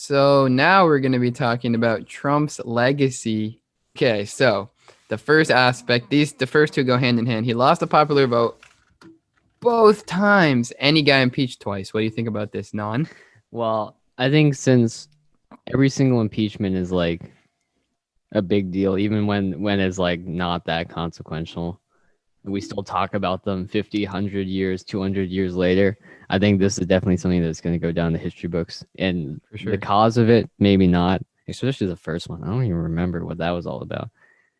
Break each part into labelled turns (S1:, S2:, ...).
S1: So now we're going to be talking about Trump's legacy. Okay, so the first aspect, the first two go hand in hand. He lost the popular vote both times, and he got impeached twice. What do you think about this, Non?
S2: Well, I think since every single impeachment is like a big deal, even when it's like not that consequential, we still talk about them 50, 100 years, 200 years later. I think this is definitely something that's going to go down the history books. And
S1: For
S2: the
S1: sure.
S2: cause of it, maybe not, especially the first one. I don't even remember what that was all about.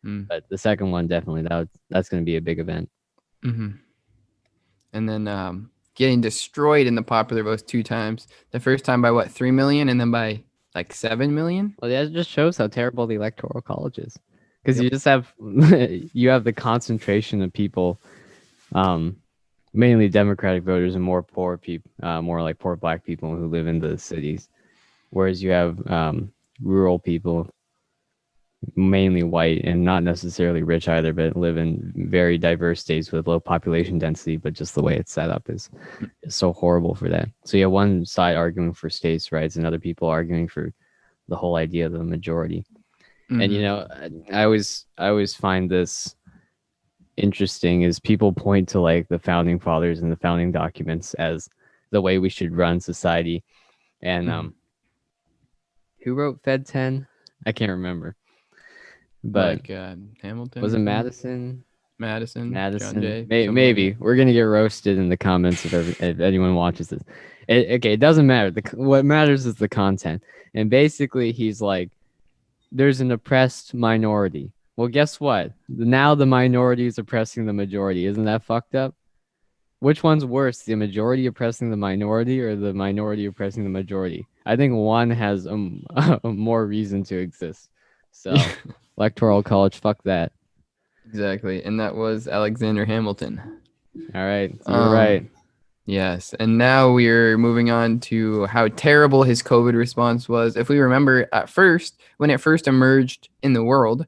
S1: Mm.
S2: But the second one, definitely, that's going to be a big event.
S1: Mm-hmm. And then getting destroyed in the popular votes two times. The first time by what, 3 million, and then by like 7 million?
S2: Well, that just shows how terrible the Electoral College is. Because
S1: Yep.
S2: you just have you have the concentration of people, um, mainly Democratic voters and more poor people, more like poor Black people who live in the cities, whereas you have rural people, mainly white and not necessarily rich either, but live in very diverse states with low population density. But just the way it's set up is so horrible for that. So you have one side arguing for states' rights and other people arguing for the whole idea of the majority. And
S1: Mm-hmm.
S2: I always find this interesting is people point to like the founding fathers and the founding documents as the way we should run society. And
S1: Mm-hmm.
S2: who wrote Fed 10? I can't remember, but
S1: Like Hamilton
S2: was
S1: or
S2: it
S1: something?
S2: Madison?
S1: John
S2: Madison?
S1: Jay, something like
S2: Maybe
S1: that.
S2: we're gonna get roasted in the comments if anyone watches this. Okay, it doesn't matter. What matters is the content. And basically, he's like, there's an oppressed minority. Well, guess what? Now the minority is oppressing the majority. Isn't that fucked up? Which one's worse, the majority oppressing the minority or the minority oppressing the majority? I think one has more reason to exist.
S1: Yeah,
S2: So, Electoral College, fuck that.
S1: exactly. And that was Alexander Hamilton.
S2: All right, you were
S1: Um,
S2: right.
S1: yes. And now we're moving on to how terrible his COVID response was. If we remember at first, when it first emerged in the world,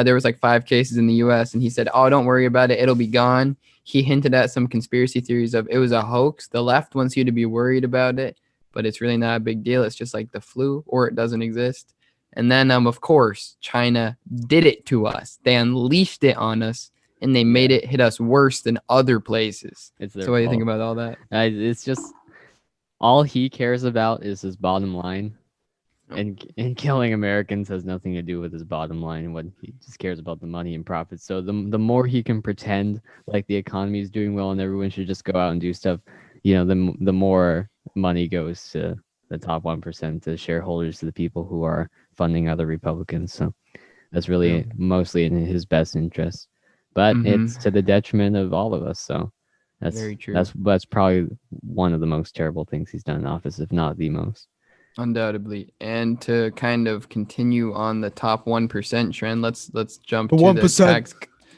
S1: there was like 5 cases in the US, and he said, "Oh, don't worry about it. It'll be gone." He hinted at some conspiracy theories of it was a hoax. The left wants you to be worried about it, but it's really not a big deal. It's just like the flu, or it doesn't exist. And then, of course, China did it to us. They unleashed it on us, and they
S2: Yeah,
S1: made it hit us worse than other places.
S2: it's
S1: So
S2: their
S1: what do you think
S2: fault.
S1: about all that?
S2: It's just all he cares about is his bottom line.
S1: Nope.
S2: And killing Americans has nothing to do with his bottom line. What he just cares about the money and profits. So the more he can pretend like the economy is doing well and everyone should just go out and do stuff, the more money goes to the top 1%, to shareholders, to the people who are funding other Republicans. So that's
S1: Yep.
S2: really mostly in his best interest, but
S1: Mm-hmm.
S2: it's to the detriment of all of us. So that's
S1: Very true.
S2: that's that's probably one of the most terrible things he's done in office, if not the most.
S1: Undoubtedly. And to kind of continue on the top 1% trend, let's jump
S3: The
S1: to
S3: 1%.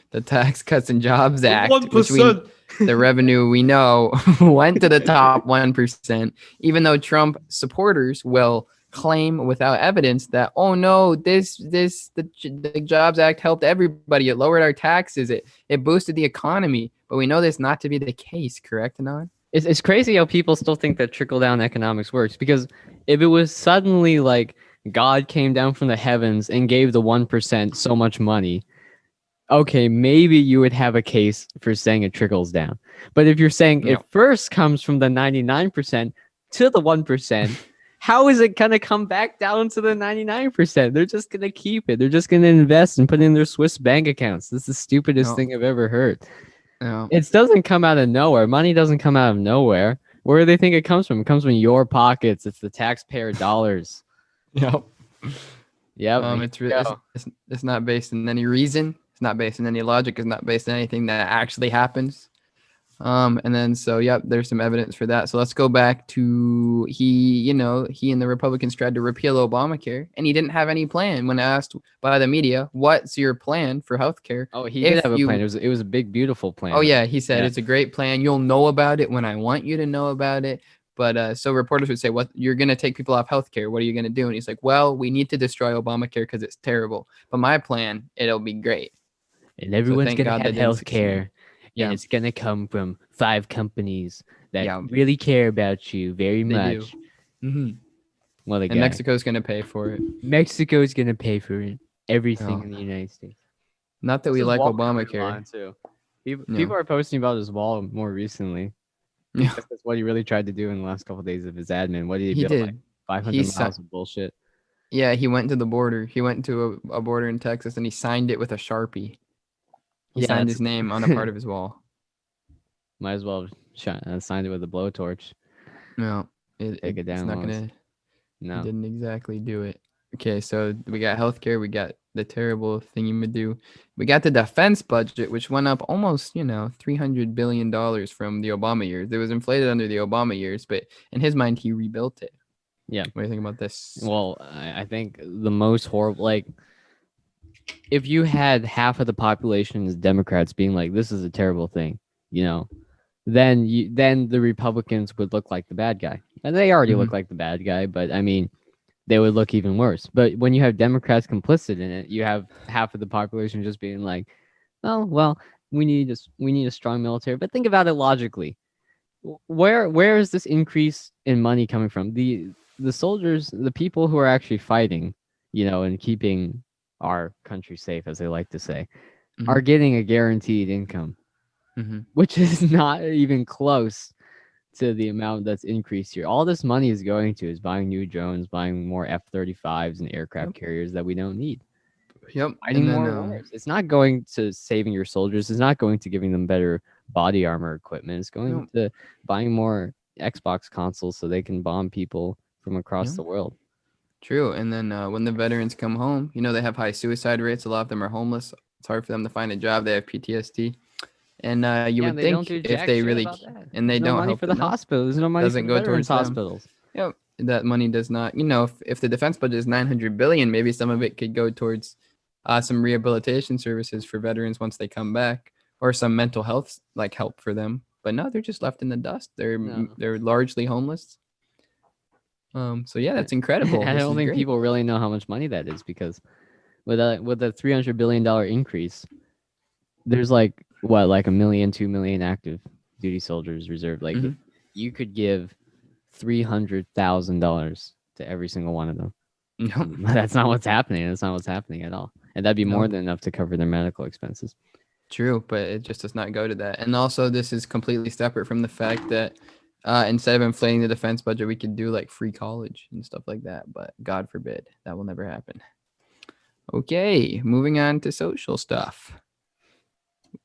S1: the Tax Cuts and Jobs
S3: The
S1: Act, which we
S3: 1%.
S1: the revenue we know went to the top 1%, even though Trump supporters will claim without evidence that, oh no, the Jobs Act helped everybody. It lowered our taxes. It boosted the economy. But we know this not to be the case, correct, Anon?
S2: It's crazy how people still think that trickle down economics works, because if it was suddenly like God came down from the heavens and gave the 1% so much money, okay, maybe you would have a case for saying it trickles down. But if you're saying it
S1: No.
S2: first comes from the 99% to the 1%, how is it going to come back down to the 99%? They're just going to keep it. They're just going to invest and put it in their Swiss bank accounts. This is the stupidest
S1: No.
S2: thing I've ever heard.
S1: No.
S2: It doesn't come out of nowhere. Money doesn't come out of nowhere. Where do they think it comes from? It comes from your pockets. It's the taxpayer dollars.
S1: Yep.
S2: Yep. Here
S1: It's,
S2: we
S1: re-
S2: go.
S1: it's not based in any reason. It's not based in any logic. It's not based on anything that actually happens. And then so yep, there's some evidence for that. So let's go back to he and the Republicans tried to repeal Obamacare, and he didn't have any plan when asked by the media, "What's your plan for healthcare?"
S2: Oh, he did
S1: If
S2: have a plan.
S1: you
S2: It was a big, beautiful
S1: Oh
S2: plan.
S1: yeah, he said
S2: Yeah.
S1: it's a great plan. You'll know about it when I want you to know about it. But so reporters would say, "What, you're going to take people off healthcare? What are you going to do?" And he's like, "Well, we need to destroy Obamacare because it's terrible. But my plan, it'll be great."
S2: And
S1: So
S2: everyone's
S1: thank
S2: gonna
S1: God
S2: have
S1: that didn't
S2: health
S1: succeed.
S2: care, and
S1: Yeah,
S2: it's gonna come from 5 companies that
S1: yeah,
S2: really care about you very
S1: they do.
S2: much.
S1: Hmm.
S2: What a
S1: And
S2: guy.
S1: Mexico's gonna pay for it.
S2: Mexico's gonna pay for it. Everything
S1: No,
S2: in the United States.
S1: not that
S2: What's
S1: we
S2: his
S1: like
S2: wall gonna move
S1: Obamacare.
S2: on to? People,
S1: No,
S2: people are posting about his wall more recently. I
S1: yeah,
S2: guess that's what he really tried to do in the last couple of days of his admin. What did he
S1: he
S2: build? Like
S1: did.
S2: 500
S1: He si-
S2: miles of bullshit.
S1: yeah, he went to the border. He went to a border in Texas and he signed it with a Sharpie. He
S2: Yeah,
S1: signed
S2: that's
S1: his name on a part of his wall.
S2: might as well signed it with a blowtorch.
S1: No,
S2: Take it
S1: it's
S2: down
S1: not
S2: once.
S1: gonna. He
S2: No.
S1: didn't exactly do it. Okay, so we got healthcare. We got the terrible thing you would do. We got the defense budget, which went up almost, $300 billion from the Obama years. It was inflated under the Obama years, but in his mind, he rebuilt it.
S2: Yeah.
S1: What do you think about this?
S2: Well, I think the most horrible, like, if you had half of the population as Democrats being like, "This is a terrible thing," you know, then the Republicans would look like the bad guy, and they already
S1: Mm-hmm.
S2: look like the bad guy. But I mean, they would look even worse. But when you have Democrats complicit in it, you have half of the population just being like, "Oh, well, we need a strong military." But think about it logically. Where is this increase in money coming from? The soldiers, the people who are actually fighting, and keeping our country safe, as they like to say,
S1: Mm-hmm.
S2: are getting a guaranteed income,
S1: Mm-hmm.
S2: which is not even close to the amount that's increased here. All this money is going to is buying new drones, buying more F-35s and aircraft
S1: Yep.
S2: carriers that we don't need,
S1: Yep. And
S2: fighting
S1: then
S2: more wars. It's not going to saving your soldiers. It's not going to giving them better body armor equipment. It's going
S1: yep.
S2: to buying more Xbox consoles so they can bomb people from across
S1: Yep.
S2: the world.
S1: True. And then when the veterans come home, they have high suicide rates. A lot of them are homeless. It's hard for them to find a job. They have PTSD. And you
S2: Yeah,
S1: would
S2: and they don't
S1: think
S2: do
S1: if
S2: jack
S1: they
S2: shit
S1: really,
S2: about that.
S1: and they
S2: There's no
S1: don't
S2: money
S1: help
S2: for
S1: it,
S2: the
S1: no,
S2: hospital. There's no money for
S1: doesn't
S2: the
S1: go
S2: veterans
S1: towards them.
S2: hospitals.
S1: Yep. That money does not, if the defense budget is 900 billion, maybe some of it could go towards some rehabilitation services for veterans once they come back, or some mental health like help for them. But no, they're just left in the dust.
S2: No.
S1: They're largely homeless. So yeah, that's incredible.
S2: I
S1: This
S2: don't
S1: is
S2: think
S1: great.
S2: people really know how much money that is, because with a $300 billion increase, there's like a million, 2 million active duty soldiers reserved. Like,
S1: Hmm.
S2: you could give $300,000 to every single one of them.
S1: No,
S2: That's not what's happening. That's not what's happening at all. And that'd be more
S1: no,
S2: than enough to cover their medical expenses.
S1: true, but it just does not go to that. And also, this is completely separate from the fact that instead of inflating the defense budget, we could do like free college and stuff like that. But God forbid, that will never happen. Okay, moving on to social stuff,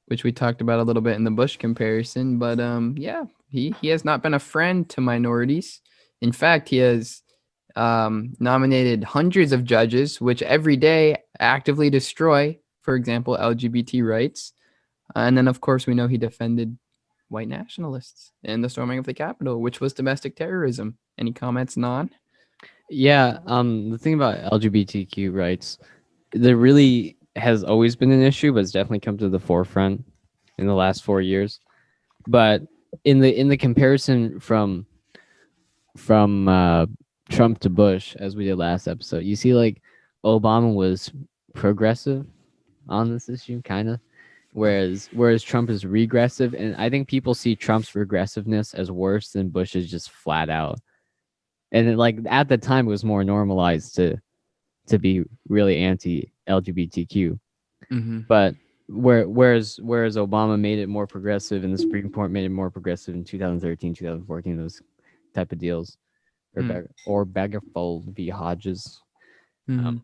S1: which we talked about a little bit in the Bush comparison. But yeah, he has not been a friend to minorities. In fact, he has nominated hundreds of judges, which every day actively destroy, for example, LGBT rights. And then, of course, we know he defended white nationalists in the storming of the Capitol, which was domestic terrorism. Any comments, Non?
S2: Yeah, the thing about LGBTQ rights, there really has always been an issue, but it's definitely come to the forefront in the last 4 years. But in the comparison from Trump to Bush, as we did last episode, you see, like, Obama was progressive on this issue, kind of, whereas Trump is regressive, and I think people see Trump's regressiveness as worse than Bush's just flat out. And like, at the time, it was more normalized to be really anti LGBTQ,
S1: Mm-hmm.
S2: but whereas Obama made it more progressive, and the Supreme Court made it more progressive in 2013, 2014, those type of deals, or Baggerfold v. Hodges.
S1: Mm-hmm.
S2: Um,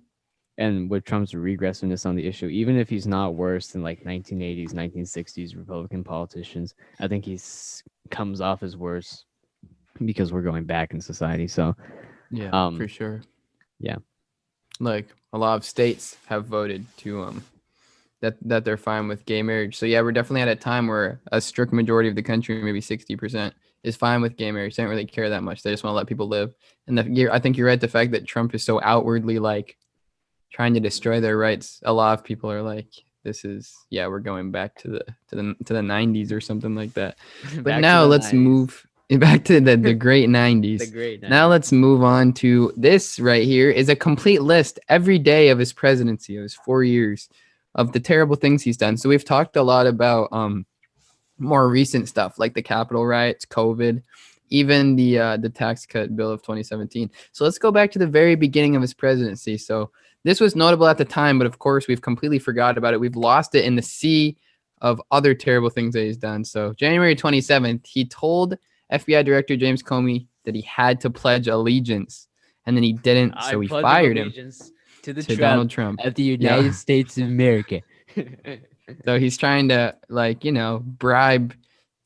S2: and with Trump's regressiveness on the issue, even if he's not worse than like 1980s, 1960s Republican politicians, I think he's comes off as worse because we're going back in society. So,
S1: Yeah,
S2: um,
S1: for sure.
S2: yeah,
S1: Like a lot of states have voted to that they're fine with gay marriage. So yeah, we're definitely at a time where a strict majority of the country, maybe 60%, is fine with gay marriage. They don't really care that much. They just want to let people live. And I think you're right. The fact that Trump is so outwardly like trying to destroy their rights, a lot of people are like, this is, yeah, we're going back to the 90s or something like that. But
S2: back to
S1: now
S2: the
S1: let's
S2: 90s,
S1: move back to the great
S2: the
S1: 90s.
S2: great
S1: Now
S2: 90s.
S1: let's move on to this right here is a complete list every day of his presidency, of his 4 years, of the terrible things he's done. So we've talked a lot about more recent stuff like the Capitol riots, COVID, even the tax cut bill of 2017. So let's go back to the very beginning of his presidency. So this was notable at the time, but of course we've completely forgot about it. We've lost it in the sea of other terrible things that he's done. So January 27th, he told FBI Director James Comey that he had to pledge allegiance, and then he didn't, so he fired him
S2: to the
S1: to Donald Trump.
S2: of the
S1: Yeah.
S2: States of America.
S1: So he's trying to, like, bribe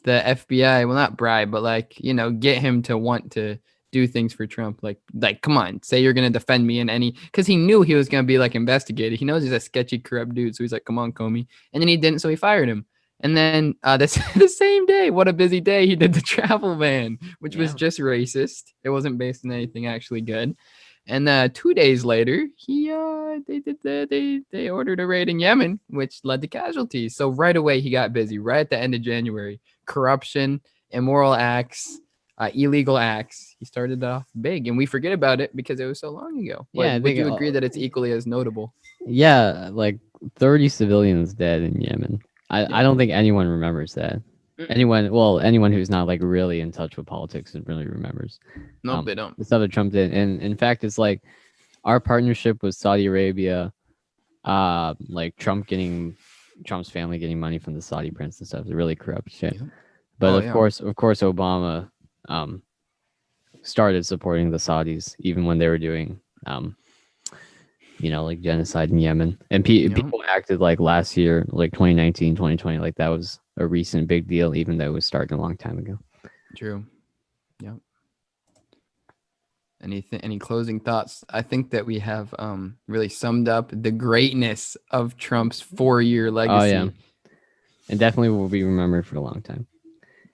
S1: the FBI. Well, not bribe, but like, get him to want to do things for Trump. Like, come on, say you're gonna defend me in any, because he knew he was gonna be like investigated. He knows he's a sketchy, corrupt dude. So he's like, come on, Comey. And then he didn't, so he fired him. And then this the same day, what a busy day, he did the travel ban, which was just racist. It wasn't based on anything actually good. And 2 days later, they ordered a raid in Yemen, which led to casualties. So right away, he got busy. Right at the end of January, corruption, immoral acts, illegal acts. He started off big, and we forget about it because it was so long ago.
S2: Yeah,
S1: Would you agree that it's equally as notable?
S2: Yeah, like 30 civilians dead in Yemen. I don't think anyone remembers that. Anyone who's not like really in touch with politics really remembers.
S1: Nope, they don't.
S2: The stuff that Trump did, and in fact, it's like our partnership with Saudi Arabia, like Trump's family getting money from the Saudi prince and stuff. It's really corrupt shit.
S1: Yeah.
S2: But of course, Obama started supporting the Saudis even when they were doing like genocide in Yemen. And people acted like last year, like 2019, 2020, like that was a recent big deal, even though it was starting a long time ago.
S1: True. Yep. Any closing thoughts? I think that we have really summed up the greatness of Trump's 4-year legacy.
S2: Oh, yeah. And definitely will be remembered for a long time.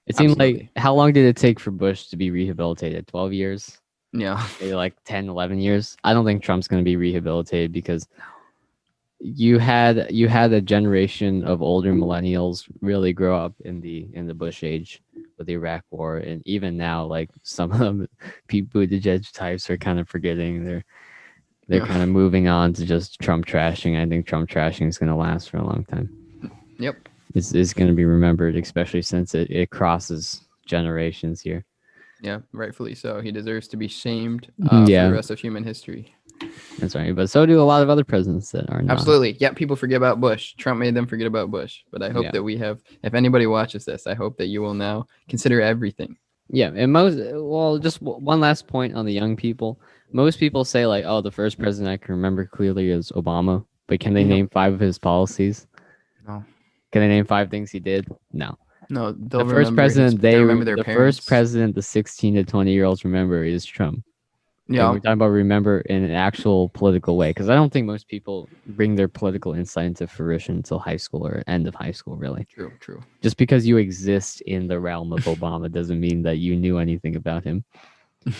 S2: It seemed like, how long did it take for Bush to be rehabilitated? 12 years?
S1: Yeah.
S2: Maybe like 10, 11 years. I don't think Trump's going to be rehabilitated because you had a generation of older millennials really grow up in the Bush age with the Iraq War, and even now, like some of them, Pete Buttigieg types are kind of forgetting. They're kind of moving on to just Trump trashing. I think Trump trashing is going to last for a long time.
S1: Yep.
S2: Is going to be remembered, especially since it crosses generations here.
S1: Yeah, rightfully so. He deserves to be shamed for the rest of human history.
S2: That's right, but so do a lot of other presidents that are not.
S1: Absolutely. Yeah, people forget about Bush. Trump made them forget about Bush. But I hope that we have, if anybody watches this, I hope that you will now consider everything.
S2: Yeah, and just one last point on the young people. Most people say like, oh, the first president I can remember clearly is Obama, but can they name 5 of his policies?
S1: No.
S2: Can they name 5 things he did? No.
S1: No,
S2: the first president the first president the 16 to 20-year-olds remember is Trump. Yeah, and we're talking about remember in an actual political way, because I don't think most people bring their political insight into fruition until high school or end of high school, really.
S1: True.
S2: Just because you exist in the realm of Obama doesn't mean that you knew anything about him.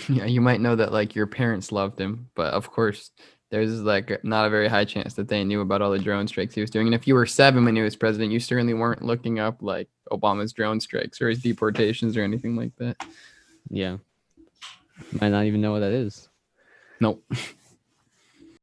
S1: Yeah, you might know that like your parents loved him, but of course there's like not a very high chance that they knew about all the drone strikes he was doing. And if you were 7 when he was president, you certainly weren't looking up like Obama's drone strikes or his deportations or anything like that.
S2: Yeah. Might not even know what that is.
S1: Nope.